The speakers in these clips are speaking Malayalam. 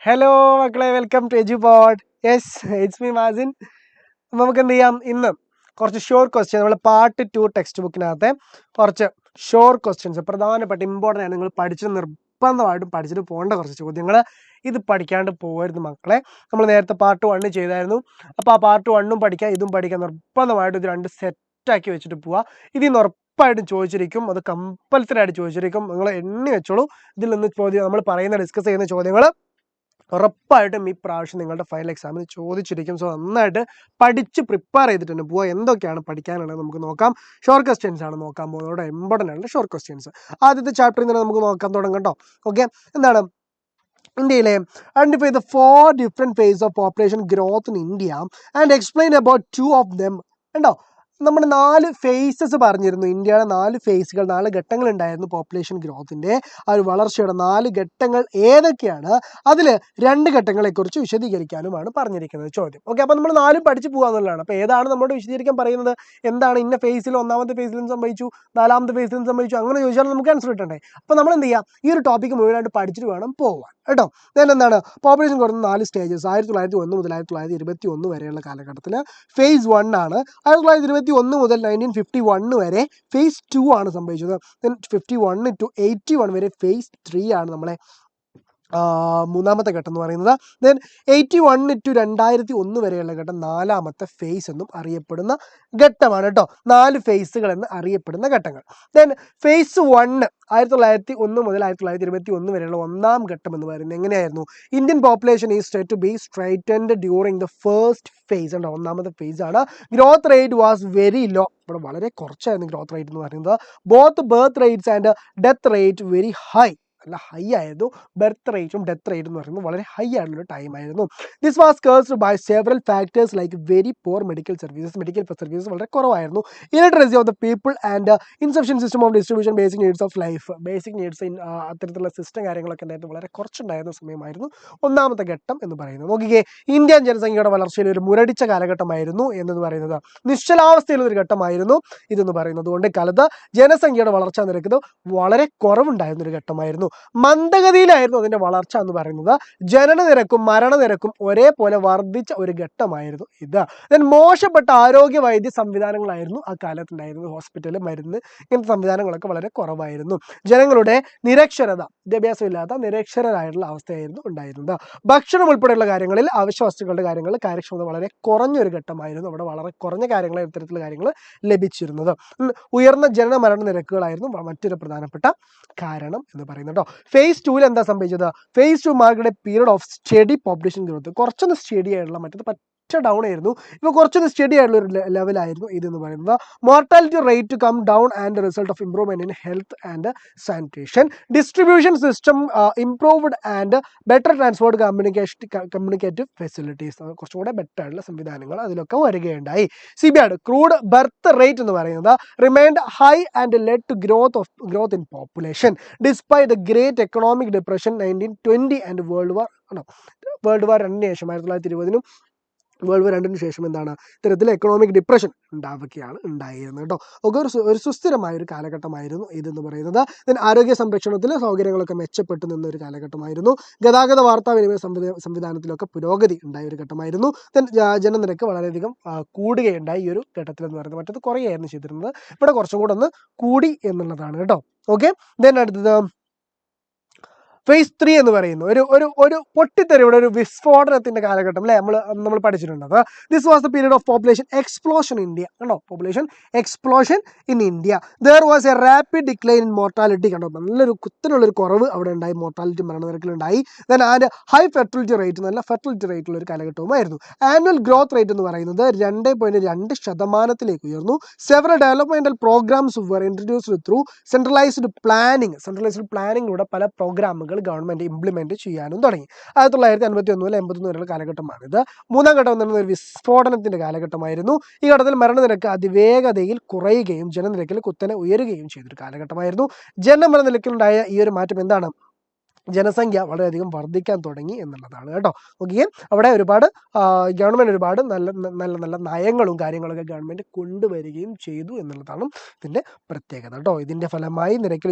ഹലോ മക്കളെ, welcome to Edupod. Yes, it's me Mazin. നമുക്ക് എന്ത് ചെയ്യാം, ഇന്ന് കുറച്ച് ഷോർട്ട് ക്വസ്റ്റ്യൻ നമ്മൾ പാർട്ട് 2 ടെക്സ്റ്റ് ബുക്കിനകത്തെ കുറച്ച് ഷോർട്ട് ക്വസ്റ്റ്യൻസ് പ്രധാനപ്പെട്ട ഇമ്പോർട്ടൻ്റ് ആണ്, നിങ്ങൾ നിർബന്ധമായിട്ടും പഠിച്ചിട്ട് പോകേണ്ട കുറച്ച് ചോദ്യങ്ങൾ. ഇത് പഠിക്കാണ്ട് പോകരുത് മക്കളെ. നമ്മൾ നേരത്തെ പാർട്ട് 1 ചെയ്തായിരുന്നു. അപ്പോൾ ആ പാർട്ട് 1 പഠിക്കുക, ഇതും പഠിക്കുക. നിർബന്ധമായിട്ടും ഇത് രണ്ട് സെറ്റാക്കി വെച്ചിട്ട് പോവുക. ഇതിൽ നിന്ന് ഉറപ്പായിട്ടും ചോദിച്ചിരിക്കും, അത് കമ്പൽസറി ആയിട്ട് ചോദിച്ചിരിക്കും. നിങ്ങൾ എണ്ണി വെച്ചോളൂ. ഇതിൽ നിന്ന് ചോദ്യം നമ്മൾ ഡിസ്കസ് ചെയ്യുന്ന ചോദ്യങ്ങൾ ഉറപ്പായിട്ടും ഈ പ്രാവശ്യം നിങ്ങളുടെ ഫൈനൽ എക്സാമിന് ചോദിച്ചിരിക്കും. സോ നന്നായിട്ട് പഠിച്ച് പ്രിപ്പയർ ചെയ്തിട്ട് തന്നെ പോവുക. എന്തൊക്കെയാണ് പഠിക്കാനുള്ളത് നമുക്ക് നോക്കാം. ഷോർട്ട് ക്വസ്റ്റ്യൻസ് ആണ് നോക്കാൻ പോകുന്നത്. ഇവിടെ ഇമ്പോർട്ടൻ്റ് ആണ് ഷോർട്ട് ക്വസ്റ്റ്യൻസ്. ആദ്യത്തെ ചാപ്റ്ററിൽ തന്നെ നമുക്ക് നോക്കാൻ തുടങ്ങാം കേട്ടോ. ഓക്കെ, എന്താണ് ഇന്ത്യയിലെ identify the 4 different phase of population growth in India and explain about 2 of them. ഉണ്ടോ, നമ്മൾ 4 ഫേസസ് പറഞ്ഞിരുന്നു. ഇന്ത്യയുടെ 4 ഫേസുകൾ, 4 ഘട്ടങ്ങൾ ഉണ്ടായിരുന്നു പോപ്പുലേഷൻ ഗ്രോത്തിൻ്റെ ആ ഒരു വളർച്ചയുടെ 4 ഘട്ടങ്ങൾ ഏതൊക്കെയാണ്, അതിൽ 2 ഘട്ടങ്ങളെക്കുറിച്ച് വിശദീകരിക്കാനുമാണ് പറഞ്ഞിരിക്കുന്നത് ചോദ്യം. ഓക്കെ, അപ്പോൾ നമ്മൾ 4 പഠിച്ച് പോകാന്നുള്ളതാണ്. അപ്പോൾ ഏതാണ് നമ്മളോട് വിശദീകരിക്കാൻ പറയുന്നത്, എന്താണ് ഇന്ന ഫേസിൽ, ഒന്നാമത്തെ ഫേസിലും സംഭവിച്ചു, 4ാമത്തെ ഫേസിലും സംഭവിച്ചു, അങ്ങനെ ചോദിച്ചാൽ നമുക്ക് ആൻസർ കിട്ടണ്ടേ. അപ്പോൾ നമ്മൾ എന്ത് ചെയ്യുക, ഈ ഒരു ടോപ്പിക്ക് മുഴുവനായിട്ട് പഠിച്ചിട്ട് വേണം പോകാൻ കേട്ടോ. then എന്താണ് പോപ്പുലേഷൻ കുറഞ്ഞ 4 സ്റ്റേജസ്. 1901 മുതൽ 1921 വരെയുള്ള കാലഘട്ടത്തിൽ ഫേസ് 1 ആണ്. 1921 മുതൽ 1951 വരെ ഫേസ് 2 ആണ് സംഭവിച്ചത്. then 51 to 81 വരെ ഫേസ് 3 ആണ് നമ്മളെ മൂന്നാമത്തെ ഘട്ടം എന്ന് പറയുന്നത്. then 81 to 2001 വരെയുള്ള ഘട്ടം 4ാമത്തെ ഫേസ് എന്നും അറിയപ്പെടുന്ന ഘട്ടമാണ് കേട്ടോ. 4 ഫേസുകൾ എന്ന് അറിയപ്പെടുന്ന ഘട്ടങ്ങൾ. then ഫേസ് 1 1901 മുതൽ 1921 വരെയുള്ള 1ാം ഘട്ടം എന്ന് പറയുന്നത് എങ്ങനെയായിരുന്നു, Indian population is said to be straightened during the first phase. ഉണ്ടോ, 1ാമത്തെ ഫേസ് ആണ്. Growth rate was very low. ഇവിടെ വളരെ കുറച്ചായിരുന്നു ഗ്രോത്ത് റേറ്റ് എന്ന് പറയുന്നത്. Both birth rates and death rate very high. നല്ല ഹൈ ആയിരുന്നു. ബർത്ത് റേറ്റും ഡെത്ത് റേറ്റും എന്ന് പറയുന്നത് വളരെ ഹൈ ആയിട്ടുള്ള ടൈം ആയിരുന്നു. This was caused by several factors like very poor medical services. Medical services വളരെ കുറവായിരുന്നു. Illiteracy of the people and insufficient system of distribution basic needs of life. Basic needs അത്തരത്തിലുള്ള സിസ്റ്റം കാര്യങ്ങളൊക്കെ ഉണ്ടായിരുന്നു വളരെ കുറച്ചുണ്ടായിരുന്ന സമയമായിരുന്നു 1ാമത്തെ ഘട്ടം എന്ന് പറയുന്നത്. നോക്കിക്കേ, ഇന്ത്യൻ ജനസംഖ്യയുടെ വളർച്ചയിൽ ഒരു മുരടിച്ച കാലഘട്ടമായിരുന്നു എന്ന് പറയുന്നത്. നിശ്ചലാവസ്ഥയിലൊരു ഘട്ടമായിരുന്നു ഇതെന്ന് പറയുന്നത് കൊണ്ട് കാലത്ത് ജനസംഖ്യയുടെ വളർച്ചാ നിരക്ക് വളരെ കുറവുണ്ടായിരുന്ന ഒരു ഘട്ടമായിരുന്നു. മന്ദഗതിയിലായിരുന്നു അതിൻ്റെ വളർച്ച എന്ന് പറയുന്നത്. ജനനനിരക്കും മരണനിരക്കും ഒരേപോലെ വർദ്ധിച്ച ഒരു ഘട്ടമായിരുന്നു ഇത്. ദെൻ മോശപ്പെട്ട ആരോഗ്യ വൈദ്യ സംവിധാനങ്ങളായിരുന്നു ആ കാലത്തുണ്ടായിരുന്നത്. ഹോസ്പിറ്റൽ, മരുന്ന്, ഇങ്ങനത്തെ സംവിധാനങ്ങളൊക്കെ വളരെ കുറവായിരുന്നു. ജനങ്ങളുടെ നിരക്ഷരത, വിദ്യാഭ്യാസമില്ലാത്ത നിരക്ഷരരായിട്ടുള്ള അവസ്ഥയായിരുന്നു ഉണ്ടായിരുന്നത്. ഭക്ഷണം ഉൾപ്പെടെയുള്ള കാര്യങ്ങളിൽ, അവശ്യ വസ്തുക്കളുടെ കാര്യങ്ങളിൽ കാര്യക്ഷമത വളരെ കുറഞ്ഞൊരു ഘട്ടമായിരുന്നു. അവിടെ വളരെ കുറഞ്ഞ കാര്യങ്ങൾ, ഇത്തരത്തിലുള്ള കാര്യങ്ങൾ ലഭിച്ചിരുന്നത്. ഉയർന്ന ജനന മരണ നിരക്കുകളായിരുന്നു മറ്റൊരു പ്രധാനപ്പെട്ട കാരണം എന്ന് പറയുന്നത് കേട്ടോ. ഫേസ് 2 എന്താ സംഭവിച്ചത്, phase 2 marked a period of steady population growth. കുറച്ചൊന്ന് സ്റ്റഡി ആയിട്ടുള്ള, മറ്റേത് ഡൗൺ ആയിരുന്നു, ഇപ്പോൾ കുറച്ചൊന്ന് സ്റ്റഡി ആയിട്ടുള്ള ഒരു ലെവലായിരുന്നു ഇതെന്ന് പറയുന്നത്. Mortality rate come down and result of improvement in health and sanitation. Distribution system improved and better transport communicative facilities. കുറച്ചും കൂടെ ബെറ്റർ ആയിട്ടുള്ള സംവിധാനങ്ങൾ അതിലൊക്കെ വരികയുണ്ടായി. സിബിആഡ് ക്രൂഡ് ബർത്ത് റേറ്റ് എന്ന് പറയുന്നത് remained high and led to growth in population despite the great economic depression 1920 and world war 2 ശേഷം 1920 വേൾഡ് വാർ 2 ശേഷം എന്താണ് ഇത്തരത്തിൽ എക്കണോമിക് ഡിപ്രഷൻ ഉണ്ടാവുകയാണ് ഉണ്ടായിരുന്നത് കേട്ടോ. ഒക്കെ ഒരു സുസ്ഥിരമായ ഒരു കാലഘട്ടമായിരുന്നു ഇതെന്ന് പറയുന്നത്. ദെൻ ആരോഗ്യ സംരക്ഷണത്തിൽ സൗകര്യങ്ങളൊക്കെ മെച്ചപ്പെട്ടു നിന്നൊരു കാലഘട്ടമായിരുന്നു. ഗതാഗത വാർത്താവിനിമയ സംവിധാനത്തിലൊക്കെ പുരോഗതി ഉണ്ടായ ഒരു ഘട്ടമായിരുന്നു. ദെൻ ജനനിരക്ക് വളരെയധികം കൂടുകയുണ്ടായി ഈ ഒരു ഘട്ടത്തിലെന്ന് പറയുന്നത്. മറ്റത് കുറയായിരുന്നു ചെയ്തിരുന്നത്, ഇവിടെ കുറച്ചും കൂടെ ഒന്ന് കൂടി എന്നുള്ളതാണ് കേട്ടോ. ഓക്കെ, ദെൻ അടുത്തത് ഫേസ് 3 എന്ന് പറയുന്നു ഒരു പൊട്ടിത്തെറിയുടെ, ഒരു വിസ്ഫോടനത്തിന്റെ കാലഘട്ടം അല്ലേ നമ്മൾ പഠിച്ചിട്ടുണ്ടത്. This was the period of population explosion in India. കണ്ടോ, population explosion in India. There was a rapid decline in mortality. കണ്ടോ, നല്ലൊരു കുത്തനുള്ളൊരു കുറവ് അവിടെ ഉണ്ടായി, മോർട്ടാലിറ്റി മരണനിരക്കിലുണ്ടായി. Then and high fertility rate, നല്ല ഫെർട്ടിലിറ്റി റേറ്റുള്ള ഒരു കാലഘട്ടവുമായിരുന്നു. ആനുവൽ ഗ്രോത്ത് റേറ്റ് എന്ന് പറയുന്നത് 2.2% ഉയർന്നു. Several developmental programmes were introduced through centralised പ്ലാനിങ്ങിലൂടെ പല പ്രോഗ്രാമുകൾ ഗവൺമെന്റ് ഇംപ്ലിമെന്റ് ചെയ്യാനും തുടങ്ങി. 1951 മുതൽ 1981 വരെയുള്ള കാലഘട്ടമാണിത്. 3ാം ഘട്ടം എന്ന് പറയുന്നത് ഒരു വിസ്ഫോടനത്തിന്റെ കാലഘട്ടമായിരുന്നു. ഈ ഘട്ടത്തിൽ മരണനിരക്ക് അതിവേഗതയിൽ കുറയുകയും ജനനിരക്കിൽ കുത്തനെ ഉയരുകയും ചെയ്തൊരു കാലഘട്ടമായിരുന്നു. ജനമരണനിരക്കിലുണ്ടായ ഈ ഒരു മാറ്റം എന്താണ്, ജനസംഖ്യ വളരെയധികം വർദ്ധിക്കാൻ തുടങ്ങി എന്നുള്ളതാണ് കേട്ടോ. ഓക്കെ, അവിടെ ഒരുപാട് ഗവൺമെൻറ് ഒരുപാട് നല്ല നല്ല നല്ല നയങ്ങളും കാര്യങ്ങളൊക്കെ ഗവൺമെൻറ് കൊണ്ടുവരികയും ചെയ്തു എന്നുള്ളതാണ് ഇതിൻ്റെ പ്രത്യേകത കേട്ടോ. ഇതിൻ്റെ ഫലമായി നിരക്കിൽ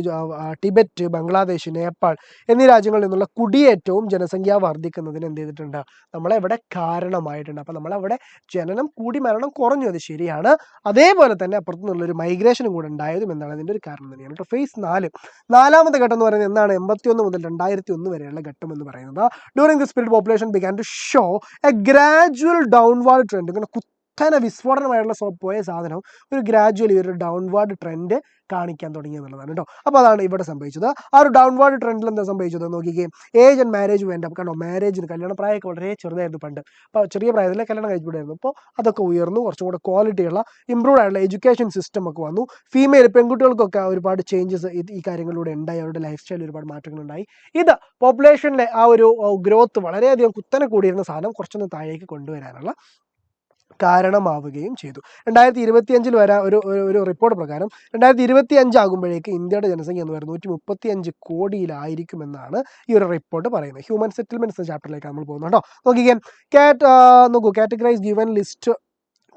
ടിബറ്റ്, ബംഗ്ലാദേശ്, നേപ്പാൾ എന്നീ രാജ്യങ്ങളിൽ നിന്നുള്ള കുടിയേറ്റവും ജനസംഖ്യ വർദ്ധിക്കുന്നതിന് എന്ത് ചെയ്തിട്ടുണ്ട്, നമ്മളെ ഇവിടെ കാരണമായിട്ടുണ്ട്. അപ്പം നമ്മളവിടെ ജനനം കൂടി മരണം കുറഞ്ഞു, അത് ശരിയാണ്. അതേപോലെ തന്നെ അപ്പുറത്തു നിന്നുള്ളൊരു മൈഗ്രേഷനും കൂടെ ഉണ്ടായതും എന്നാണ് അതിൻ്റെ ഒരു കാരണം തന്നെയാണ് കേട്ടോ. ഫേസ് 4 നാലാമത്തെ ഘട്ടം എന്ന് പറയുന്നത് എന്താണ്, 81 മുതൽ 2001 വരെയുള്ള ഘട്ടം എന്ന് പറയുന്നത്. During this period population began to show a gradual downward trend. ഇങ്ങനെ കുത്തനെ വിസ്ഫോടനമായിട്ടുള്ള പോയ സാധനം ഒരു ഗ്രാജുവലി ഒരു ഡൗൺവാർഡ് ട്രെൻഡ് കാണിക്കാൻ തുടങ്ങി എന്നുള്ളതാണ് കേട്ടോ. അപ്പോൾ അതാണ് ഇവിടെ സംഭവിച്ചത്. ആ ഒരു ഡൗൺവാർഡ് ട്രെൻഡിൽ എന്താ സംഭവിച്ചത് നോക്കിക്കേ. ഏജ് ആൻഡ് മാരേജ് വേണ്ട കണ്ടോ, മാരേജിന് കല്യാണ പ്രായമൊക്കെ വളരെ ചെറുതായിരുന്നു പണ്ട്. അപ്പോൾ ചെറിയ പ്രായത്തിൽ കല്യാണം കഴിച്ചുവിടായിരുന്നു. അപ്പോൾ അതൊക്കെ ഉയർന്നു, കുറച്ചും കൂടെ ക്വാളിറ്റിയുള്ള ഇമ്പ്രൂവ് ആയിട്ടുള്ള എഡ്യൂക്കേഷൻ സിസ്റ്റം ഒക്കെ വന്നു. ഫീമെയിൽ പെൺകുട്ടികൾക്കൊക്കെ ഒരുപാട് ചേഞ്ചസ് ഈ കാര്യങ്ങളിലൂടെ ഉണ്ടായി. അവരുടെ ലൈഫ് സ്റ്റൈലിൽ ഒരുപാട് മാറ്റങ്ങളുണ്ടായി. ഇത് പോപ്പുലേഷനിലെ ആ ഒരു ഗ്രോത്ത് വളരെയധികം കുത്തനെ കൂടിയിരുന്ന സാധനം കുറച്ചൊന്ന് താഴേക്ക് കൊണ്ടുവരാനുള്ള കാരണമാവുകയും ചെയ്തു. 2025 വരെ ഒരു റിപ്പോർട്ട് പ്രകാരം 2025 ആകുമ്പോഴേക്ക് ഇന്ത്യയുടെ ജനസംഖ്യ എന്ന് പറയുന്നത് 135 കോടിയിലായിരിക്കുമെന്നാണ് ഈ ഒരു റിപ്പോർട്ട് പറയുന്നത്. ഹ്യൂമൻ സെറ്റിൽമെന്റ്സ് ചാപ്റ്ററിലേക്ക് നമ്മൾ പോകുന്നു കേട്ടോ. നോക്കിക്കേ, categorise given list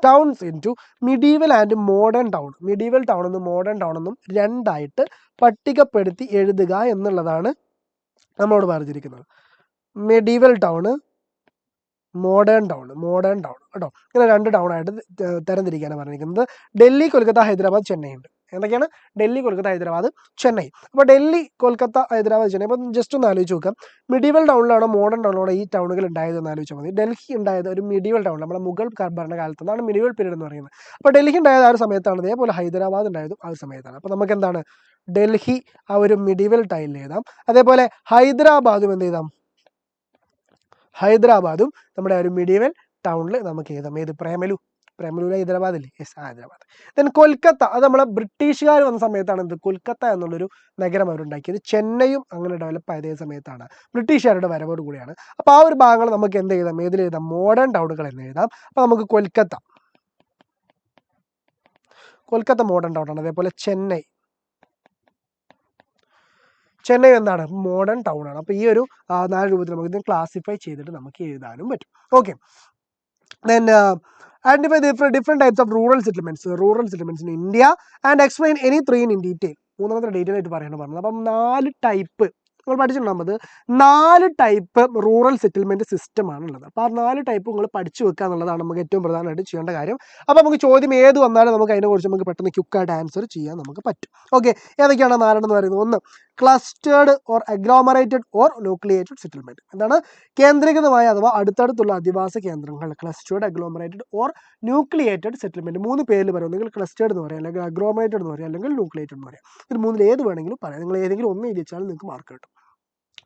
towns into medieval and modern town. Medieval town എന്നും മോഡേൺ ടൗൺ എന്നും രണ്ടായിട്ട് പട്ടികപ്പെടുത്തി എഴുതുക എന്നുള്ളതാണ് നമ്മളോട് പറഞ്ഞിരിക്കുന്നത്. മിഡീവൽ ടൗണ്, മോഡേൺ ടൗൺ കേട്ടോ. ഇങ്ങനെ 2 ടൗൺ ആയിട്ട് തരംതിരിക്കാനാണ് പറഞ്ഞിരിക്കുന്നത്. ഡൽഹി, കൊൽക്കത്ത, ഹൈദരാബാദ്, ചെന്നൈ ഉണ്ട്. എന്തൊക്കെയാണ്? ഡൽഹി, കൊൽക്കത്ത, ഹൈദരാബാദ്, ചെന്നൈ. അപ്പോൾ ഡൽഹി, കൊൽക്കത്ത, ഹൈദരാബാദ്, ചെന്നൈ. അപ്പം ജസ്റ്റ് ഒന്ന് ആലോചിച്ച് നോക്കാം, മിഡീവൽ ടൗണിലാണോ മോഡേൺ ടൗണിലാണോ ഈ ടൗണുകൾ ഉണ്ടായതെന്ന് ആലോചിച്ചാൽ മതി. ഡൽഹി ഉണ്ടായത് ഒരു മിഡീവൽ ടൗൺ, നമ്മുടെ മുഗൾ ഭരണകാലത്ത് നിന്നാണ് മിഡീവൽ പീരീഡ് എന്ന് പറയുന്നത്. അപ്പോൾ ഡൽഹി ഉണ്ടായത് ആ ഒരു സമയത്താണ്. അതേപോലെ ഹൈദരാബാദ് ഉണ്ടായതും ആ ഒരു സമയത്താണ്. അപ്പോൾ നമുക്ക് എന്താണ്, ഡൽഹി ആ ഒരു മിഡീവൽ ടൈമിൽ എഴുതാം. അതേപോലെ ഹൈദരാബാദും എന്ത് ചെയ്താം, ഹൈദരാബാദും നമ്മുടെ ഒരു മിഡീവൽ ടൗണിൽ നമുക്ക് എഴുതാം. ഏത്, പ്രേമലു ഹൈദരാബാദ് അല്ലേ? യെസ്, ഹൈദരാബാദ്. ദെൻ കൊൽക്കത്ത, അത് നമ്മളെ ബ്രിട്ടീഷുകാർ വന്ന സമയത്താണ് ഇത് കൊൽക്കത്ത എന്നുള്ളൊരു നഗരം അവരുണ്ടാക്കിയത്. ചെന്നൈയും അങ്ങനെ ഡെവലപ്പ് ആയതേ സമയത്താണ്, ബ്രിട്ടീഷുകാരുടെ വരവോട് കൂടിയാണ്. അപ്പോൾ ആ ഒരു ഭാഗങ്ങൾ നമുക്ക് എന്ത് എഴുതാം, ഏതിൽ എഴുതാം, മോഡേൺ ടൗണുകൾ എന്ന് എഴുതാം. അപ്പോൾ നമുക്ക് കൊൽക്കത്ത മോഡേൺ ടൗണാണ്. അതേപോലെ ചെന്നൈ എന്താണ്, മോഡേൺ ടൗൺ ആണ്. അപ്പോൾ ഈ ഒരു 4 രൂപത്തിൽ നമുക്ക് ഇതിനെ ക്ലാസിഫൈ ചെയ്തിട്ട് നമുക്ക് എഴുതാനും പറ്റും. Okay, then identify different types of rural settlements in India and explain any 3 in detail. മൂന്നാമത്തെ ഡീറ്റെയിൽ ആയിട്ട് പറഞ്ഞത്. അപ്പം 4 ടൈപ്പ് നിങ്ങൾ പഠിച്ചിട്ടുണ്ടാകുന്നത് 4 ടൈപ്പ് റൂറൽ സെറ്റിൽമെൻറ്റ് സിസ്റ്റമാണുള്ളത്. അപ്പോൾ ആ 4 ടൈപ്പ് നിങ്ങൾ പഠിച്ചു വെക്കുക എന്നുള്ളതാണ് നമുക്ക് ഏറ്റവും പ്രധാനമായിട്ട് ചെയ്യേണ്ട കാര്യം. അപ്പോൾ നമുക്ക് ചോദ്യം ഏത് വന്നാലും നമുക്ക് അതിനെക്കുറിച്ച് നമുക്ക് പെട്ടെന്ന് ക്വിക്കായിട്ട് ആൻസർ ചെയ്യാൻ നമുക്ക് പറ്റും. ഓക്കെ, ഏതൊക്കെയാണ് 4 എന്ന് പറയുന്നത്? 1 clustered or agglomerated or nucleated settlement. എന്താണ്? കേന്ദ്രീകൃതമായ അഥവാ അടുത്തടുത്തുള്ള അധിവാസ കേന്ദ്രങ്ങൾ. Clustered, agglomerated or nucleated settlement. 3 പേരിൽ പറയും. നിങ്ങൾ ക്ലസ്റ്റേർഡ് എന്ന് പറയാം, അല്ലെങ്കിൽ അഗ്ലോമറേറ്റഡ് എന്ന് പറയാം, അല്ലെങ്കിൽ ന്യൂക്ലിയേറ്റഡ് എന്ന് പറയാം. ഇതിൽ 3 ഏത് വേണമെങ്കിലും പറയാം. നിങ്ങൾ ഏതെങ്കിലും ഒന്ന് എഴുതിച്ചാൽ നിങ്ങൾക്ക് മാർക്ക് കിട്ടും.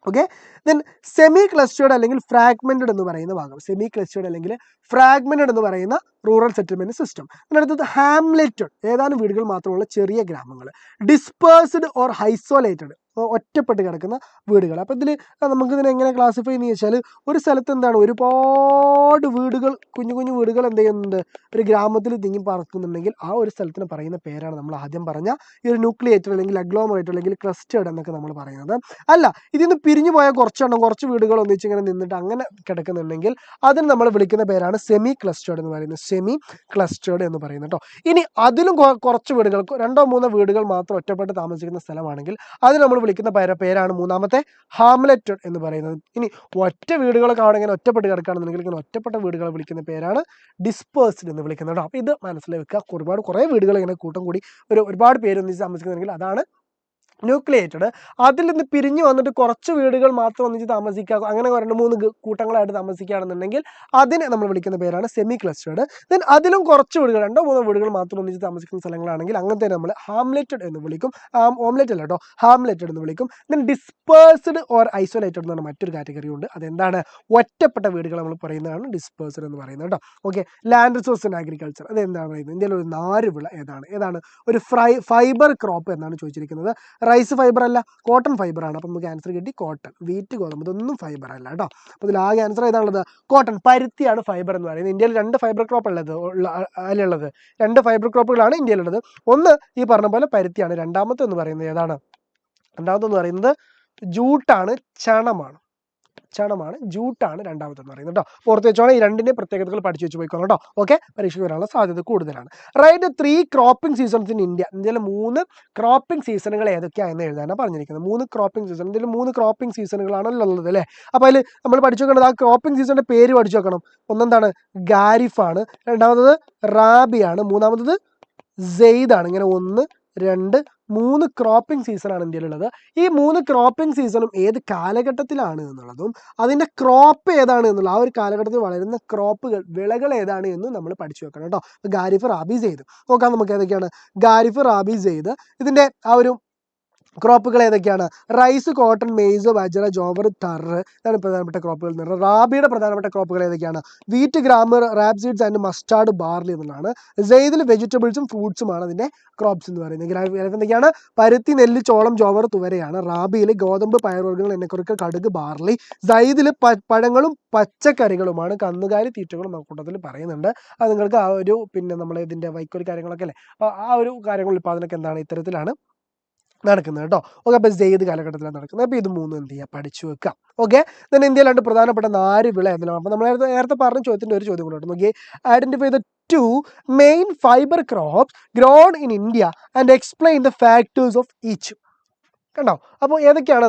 ഓക്കെ, ദെൻ സെമി ക്ലസ്റ്റേർഡ് അല്ലെങ്കിൽ ഫ്രാഗ്മെന്റഡ് എന്ന് പറയുന്ന ഭാഗം. സെമി ക്ലസ്റ്റേർഡ് അല്ലെങ്കിൽ ഫ്രാഗ്മെന്റഡ് എന്ന് പറയുന്ന റൂറൽ സെറ്റിൽമെന്റ് സിസ്റ്റം. അതിനടുത്തത് ഹാംലെറ്റഡ്, ഏതാനും വീടുകൾ മാത്രമുള്ള ചെറിയ ഗ്രാമങ്ങൾ. ഡിസ്പേഴ്സ്ഡ് ഓർ ഐസോലേറ്റഡ്, ഒറ്റപ്പെട്ട് കിടക്കുന്ന വീടുകൾ. അപ്പോൾ ഇതിൽ നമുക്കിതിനെ എങ്ങനെ ക്ലാസിഫൈ എന്ന് വെച്ചാൽ, ഒരു സ്ഥലത്ത് എന്താണ് ഒരുപാട് വീടുകൾ, കുഞ്ഞു കുഞ്ഞു വീടുകൾ എന്ത് ചെയ്യുന്നുണ്ട്, ഒരു ഗ്രാമത്തിൽ തിങ്ങി പറക്കുന്നുണ്ടെങ്കിൽ ആ ഒരു സ്ഥലത്തിന് പറയുന്ന പേരാണ് നമ്മൾ ആദ്യം പറഞ്ഞ ഈ ഒരു ന്യൂക്ലിയേറ്റഡ് അല്ലെങ്കിൽ അഗ്ലോമറേറ്റഡ് അല്ലെങ്കിൽ ക്ലസ്റ്റേർഡ് എന്നൊക്കെ നമ്മൾ പറയുന്നത്. അല്ല, ഇതിൽ നിന്ന് പിരിഞ്ഞു പോയ കുറച്ച് വീടുകൾ ഒന്നിച്ച് ഇങ്ങനെ നിന്നിട്ട് അങ്ങനെ കിടക്കുന്നുണ്ടെങ്കിൽ അതിന് നമ്മൾ വിളിക്കുന്ന പേരാണ് സെമി ക്ലസ്റ്റേർഡ് എന്ന് പറയുന്നത്. സെമി ക്ലസ്റ്റേർഡ് എന്ന് പറയുന്നത് കേട്ടോ. ഇനി അതിലും കുറച്ച് വീടുകൾ, 2-3 വീടുകൾ മാത്രം ഒറ്റപ്പെട്ട് താമസിക്കുന്ന സ്ഥലമാണെങ്കിൽ അതിന് നമ്മൾ വിളിക്കുന്ന പേരാണ് മൂന്നാമത്തെ ഹാംലെറ്റഡ് എന്ന് പറയുന്നത്. ഇനി ഒറ്റ വീടുകളൊക്കെ അവിടെ ഇങ്ങനെ ഒറ്റപ്പെട്ട് കിടക്കുകയാണെന്നുണ്ടെങ്കിൽ ഇങ്ങനെ ഒറ്റപ്പെട്ട വീടുകളെ വിളിക്കുന്ന പേരാണ് ഡിസ്പേഴ്സ്ഡ് എന്ന് വിളിക്കുന്നത് കേട്ടോ. അപ്പോൾ ഇത് മനസ്സിലാക്കി വെക്കുക. കുറേ വീടുകൾ ഇങ്ങനെ കൂട്ടം കൂടി ഒരുപാട് പേര് ഒന്നിച്ച് താമസിക്കുന്നുണ്ടെങ്കിൽ അതാണ് ന്യൂക്ലിയേറ്റഡ്. അതിൽ നിന്ന് പിരിഞ്ഞു വന്നിട്ട് കുറച്ച് വീടുകൾ മാത്രം ഒന്നിച്ച് താമസിക്കുക, അങ്ങനെ 2-3 കൂട്ടങ്ങളായിട്ട് താമസിക്കുകയാണെന്നുണ്ടെങ്കിൽ അതിനെ നമ്മൾ വിളിക്കുന്ന പേരാണ് സെമി ക്ലസ്റ്റേർഡ്. ദെൻ അതിലും കുറച്ച് വീടുകൾ, 2-3 വീടുകൾ മാത്രം ഒന്നിച്ച് താമസിക്കുന്ന സ്ഥലങ്ങളാണെങ്കിൽ അങ്ങനത്തെ നമ്മൾ ഹാംലെറ്റഡ് എന്ന് വിളിക്കും. ഓംലെറ്റ് അല്ല കേട്ടോ, ഹാംലെറ്റഡ് എന്ന് വിളിക്കും. ദെൻ ഡിസ്പേഴ്സ്ഡ് ഓർ ഐസൊലേറ്റഡ് എന്ന് പറഞ്ഞ മറ്റൊരു കാറ്റഗറി ഉണ്ട്. അതെന്താണ്? ഒറ്റപ്പെട്ട വീടുകൾ നമ്മൾ പറയുന്നതാണ് ഡിസ്പേഴ്സ്ഡ് എന്ന് പറയുന്നത് കേട്ടോ. Okay, land resource and agriculture, അത് എന്താണ് പറയുന്നത്? ഇന്ത്യയിൽ ഒരു നാരുവിള ഏതാണ്? ഒരു ഫൈബർ ക്രോപ്പ് എന്നാണ് ചോദിച്ചിരിക്കുന്നത്. റൈസ് ഫൈബർ അല്ല, കോട്ടൺ ഫൈബർ ആണ്. അപ്പം നമുക്ക് ആൻസർ കിട്ടി കോട്ടൺ. വീറ്റ്, ഗോതമ്പ്, ഇതൊന്നും ഫൈബർ അല്ല കേട്ടോ. അപ്പോൾ ഇതിൽ ആകെ ആൻസർ ഏതാണുള്ളത്? കോട്ടൺ, പരുത്തിയാണ് ഫൈബർ എന്ന് പറയുന്നത്. ഇന്ത്യയിൽ 2 ഫൈബർ ക്രോപ്പ് ഉള്ളത്. 2 ഫൈബർ ക്രോപ്പുകളാണ് ഇന്ത്യയിലുള്ളത്. ഒന്ന് ഈ പറഞ്ഞ പോലെ പരുത്തിയാണ്. രണ്ടാമത്തെ എന്ന് പറയുന്നത് ജൂട്ടാണ്, ചണമാണ്, ജൂട്ടാണ് രണ്ടാമത്തെന്ന് പറയുന്നത് കേട്ടോ. ഓർത്ത് വെച്ചോളാം, ഈ രണ്ടിൻ്റെ പ്രത്യേകതകൾ പഠിച്ചു വെച്ച് പോയിക്കോളാം കേട്ടോ. ഓക്കെ, പരീക്ഷയ്ക്ക് വരാനുള്ള സാധ്യത കൂടുതലാണ്. Write 3 cropping seasons in India. ഇന്ത്യയിലെ 3 ക്രോപ്പിംഗ് സീസണുകൾ ഏതൊക്കെയാണെന്ന് എഴുതാനാണ് പറഞ്ഞിരിക്കുന്നത്. 3 ക്രോപ്പിംഗ് സീസൺ, ഇന്ത്യയിൽ 3 ക്രോപ്പിംഗ് സീസണുകളാണല്ലോ ഉള്ളത് അല്ലേ. അപ്പോൾ അതിൽ നമ്മൾ പഠിച്ചു വെക്കേണ്ടത് ആ ക്രോപ്പിംഗ് സീസണിൻ്റെ പേര് പഠിച്ചു വെക്കണം. ഒന്നെന്താണ്, ഖാരിഫാണ്, രണ്ടാമത്തത് റാബിയാണ്, മൂന്നാമത്തത് സെയ്ദാണ്. ഇങ്ങനെ 1, 2, 3 ക്രോപ്പിംഗ് സീസണാണ് ഇന്ത്യയിലുള്ളത്. ഈ 3 ക്രോപ്പിംഗ് സീസണും ഏത് കാലഘട്ടത്തിലാണ് എന്നുള്ളതും അതിൻ്റെ ക്രോപ്പ് ഏതാണ് എന്നുള്ള ആ ഒരു കാലഘട്ടത്തിൽ വളരുന്ന ക്രോപ്പുകൾ, വിളകൾ ഏതാണ് എന്നും നമ്മൾ പഠിച്ചു വെക്കണം കേട്ടോ. ഖാരിഫ്, റാബി, സെയ്ദ് നോക്കാം നമുക്ക് ഏതൊക്കെയാണ്. ഖാരിഫ്, റാബി, സെയ്ദ്, ഇതിൻ്റെ ആ ഒരു ക്രോപ്പുകൾ ഏതൊക്കെയാണ്? Rice, cotton, maize, bajra, jowar, tur, ഇതാണ് പ്രധാനപ്പെട്ട ക്രോപ്പുകൾ എന്ന് പറയുന്നത്. റാബിയുടെ പ്രധാനപ്പെട്ട ക്രോപ്പുകൾ ഏതൊക്കെയാണ്? Wheat, gram, rapeseeds and mustard, barley എന്നുള്ളതാണ്. സെയ്ദിൽ വെജിറ്റബിൾസും ഫ്രൂട്ട്സുമാണ് അതിൻ്റെ ക്രോപ്സ് എന്ന് പറയുന്നത്. എന്തൊക്കെയാണ്? പരുത്തി, നെല്ല്, ചോളം, ജോവർ, തുവരയാണ്. റാബിയിൽ ഗോതമ്പ്, പയറുവർഗ്ഗങ്ങൾ, എണ്ണക്കുറുക്ക്, കടുക്, ബാർലി. സെയ്ദിൽ പഴങ്ങളും പച്ചക്കറികളുമാണ്. കന്നുകാലി തീറ്റകളും കൂട്ടത്തിൽ പറയുന്നുണ്ട്. അത് നിങ്ങൾക്ക് ആ ഒരു നമ്മൾ ഇതിൻ്റെ വൈക്കോൽ കാര്യങ്ങളൊക്കെ അല്ലേ, ആ ഒരു കാര്യങ്ങൾ ഉൽപ്പാദനമൊക്കെ എന്താണ് ഇത്തരത്തിലാണ് നടക്കുന്നത് കേട്ടോ. ഓക്കെ, അപ്പോൾ സെയ്ദ് കാലഘട്ടത്തിലാണ് നടക്കുന്നത്. അപ്പോൾ ഇത് 3 എന്ത് ചെയ്യുക, പഠിച്ചു വെക്കാം. ഓക്കെ, then ഇന്ത്യയിൽ 2 പ്രധാനപ്പെട്ട 4 വിള ഏതെല്ലാം. അപ്പോൾ നമ്മൾ നേരത്തെ പറഞ്ഞ ചോദ്യത്തിൻ്റെ ഒരു ചോദ്യം കൂടെ നോക്കിയേ. Identify the 2 main fibre crops grown in India and explain the factors of each. കണ്ടോ, അപ്പോൾ ഏതൊക്കെയാണ്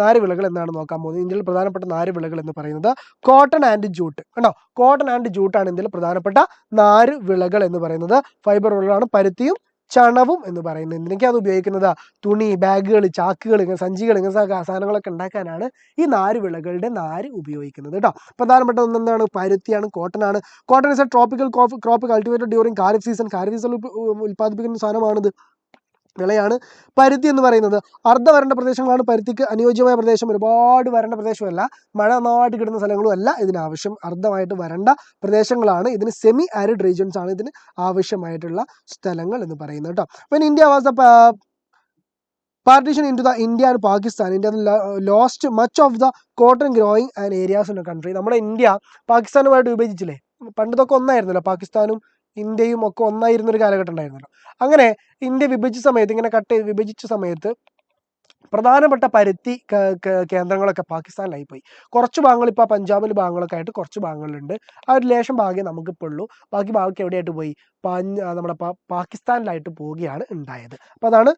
4 വിളകൾ എന്നാണ് നോക്കാൻ പോകുന്നത്. ഇന്ത്യയിൽ പ്രധാനപ്പെട്ട 4 വിളകൾ എന്ന് പറയുന്നത് കോട്ടൺ ആൻഡ് ജൂട്ട്. കണ്ടോ, കോട്ടൺ ആൻഡ് ജൂട്ടാണ് ഇന്ത്യയിൽ പ്രധാനപ്പെട്ട 4 വിളകൾ എന്ന് പറയുന്നത്. ഫൈബർ വിളകളാണ് പരുത്തിയും ചണവും എന്ന് പറയുന്നത്. എന്തിനൊക്കെയാണ് അത് ഉപയോഗിക്കുന്നത്? തുണി, ബാഗുകൾ, ചാക്കുകൾ, ഇങ്ങനെ സഞ്ചികൾ, ഇങ്ങനെ സാധനങ്ങളൊക്കെ ഉണ്ടാക്കാനാണ് ഈ 4 വിളകളുടെ നാര് ഉപയോഗിക്കുന്നത് കേട്ടോ. പ്രധാനപ്പെട്ട ഒന്നെന്താണ്? പരുത്തിയാണ്, കോട്ടനാണ്. Cotton is a tropical crop cultivated during kharif season. Kharif season ഉൽപ്പാദിപ്പിക്കുന്ന സാധനമാണിത്, വിളയാണ്. പരുത്തി എന്ന് പറയുന്നത് അർദ്ധവരണ്ട പ്രദേശങ്ങളാണ് പരുത്തിക്ക് അനുയോജ്യമായ പ്രദേശം. ഒരുപാട് വരണ്ട പ്രദേശമല്ല, മഴ നന്നായിട്ട് കിട്ടുന്ന സ്ഥലങ്ങളും അല്ല ഇതിനാവശ്യം. അർദ്ധമായിട്ട് വരണ്ട പ്രദേശങ്ങളാണ് ഇതിന്. സെമി ആരിഡ് റീജിയൻസ് ആണ് ഇതിന് ആവശ്യമായിട്ടുള്ള സ്ഥലങ്ങൾ എന്ന് പറയുന്നത് കേട്ടോ. when India was the partition into the India and Pakistan, India lost much of the cotton growing and areas in the country. നമ്മുടെ ഇന്ത്യ പാകിസ്ഥാനുമായിട്ട് വിഭജിച്ചില്ലേ, പണ്ടതൊക്കെ ഒന്നായിരുന്നല്ലോ, പാകിസ്ഥാനും ഇന്ത്യയും ഒക്കെ ഒന്നായിരുന്നൊരു കാലഘട്ടം ഉണ്ടായിരുന്നല്ലോ. അങ്ങനെ ഇന്ത്യ വിഭജിച്ച സമയത്ത്, ഇങ്ങനെ വിഭജിച്ച സമയത്ത് പ്രധാനപ്പെട്ട പരുത്തി കേന്ദ്രങ്ങളൊക്കെ പാകിസ്ഥാനിലായി പോയി. കുറച്ച് ഭാഗങ്ങൾ ഇപ്പോൾ പഞ്ചാബിൽ ഭാഗങ്ങളൊക്കെ ആയിട്ട് കുറച്ച് ഭാഗങ്ങളുണ്ട്. ആ ഒരു ലേശം ഭാഗമേ നമുക്കിപ്പോൾ ഉള്ളൂ. ബാക്കി ഭാഗമൊക്കെ എവിടെയായിട്ട് പോയി? നമ്മുടെ പാകിസ്ഥാനിലായിട്ട് പോവുകയാണ് ഉണ്ടായത്. അപ്പോൾ അതാണ്